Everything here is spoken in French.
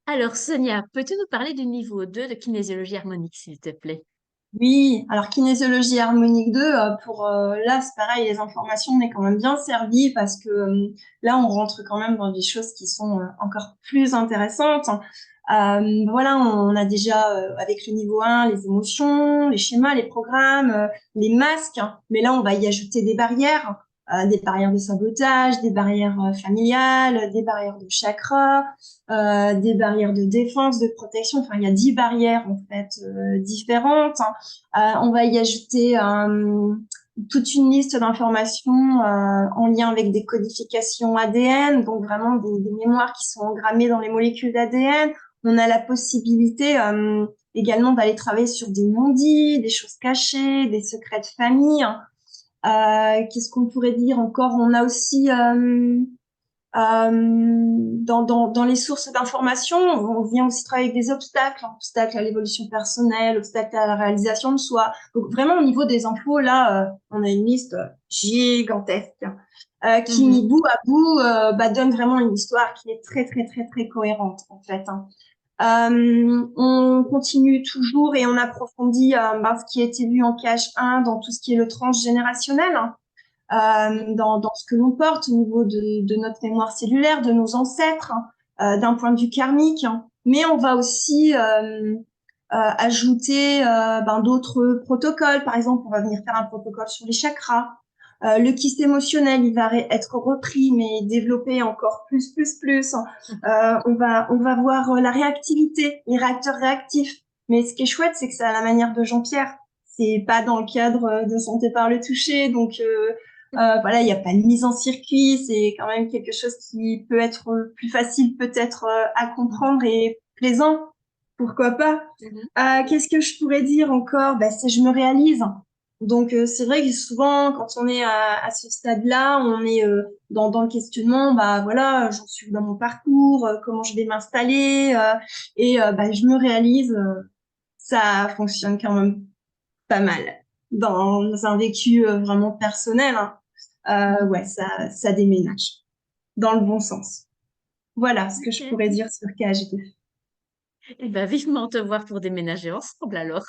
Alors, Sonia, peux-tu nous parler du niveau 2 de kinésiologie harmonique, s'il te plaît? Oui, alors kinésiologie harmonique 2, là c'est pareil, les informations, on est quand même bien servi parce que là on rentre quand même dans des choses qui sont encore plus intéressantes. Voilà, on a déjà avec le niveau 1 les émotions, les schémas, les programmes, les masques, hein. Mais là on va y ajouter des barrières de sabotage, des barrières familiales, des barrières de chakra, des barrières de défense, de protection. Enfin, il y a 10 barrières en fait différentes, hein. On va y ajouter toute une liste d'informations en lien avec des codifications ADN, donc vraiment des mémoires qui sont engrammées dans les molécules d'ADN. On a la possibilité également d'aller travailler sur des non-dits, des choses cachées, des secrets de famille. Qu'est-ce qu'on pourrait dire encore? On a aussi dans les sources d'information, on vient aussi travailler avec des obstacles, hein, obstacles à l'évolution personnelle, obstacles à la réalisation de soi. Donc vraiment au niveau des infos, là, on a une liste gigantesque qui, mis Mhm. bout à bout, donne vraiment une histoire qui est très très très très cohérente en fait, hein. On continue toujours et on approfondit ce qui a été vu en KH1 dans tout ce qui est le transgénérationnel, hein, dans ce que l'on porte au niveau de notre mémoire cellulaire, de nos ancêtres, hein, d'un point de vue karmique, hein. Mais on va aussi ajouter d'autres protocoles. Par exemple, on va venir faire un protocole sur les chakras. Le kyste émotionnel, il va être repris, mais développé encore plus, hein. On va voir la réactivité, les réacteurs réactifs. Mais ce qui est chouette, c'est que c'est à la manière de Jean-Pierre. C'est pas dans le cadre de santé par le toucher, donc voilà, il n'y a pas de mise en circuit. C'est quand même quelque chose qui peut être plus facile peut-être à comprendre et plaisant. Pourquoi pas? Mhm. Qu'est-ce que je pourrais dire encore? C'est je me réalise. Donc c'est vrai que souvent quand on est à ce stade-là, on est dans le questionnement. Bah voilà, j'en suis dans mon parcours, comment je vais m'installer je me réalise. Ça fonctionne quand même pas mal dans un vécu vraiment personnel, hein. Ouais, ça déménage dans le bon sens. Voilà ce que je Ok. pourrais dire sur KHD. Eh bien, vivement te voir pour déménager ensemble alors.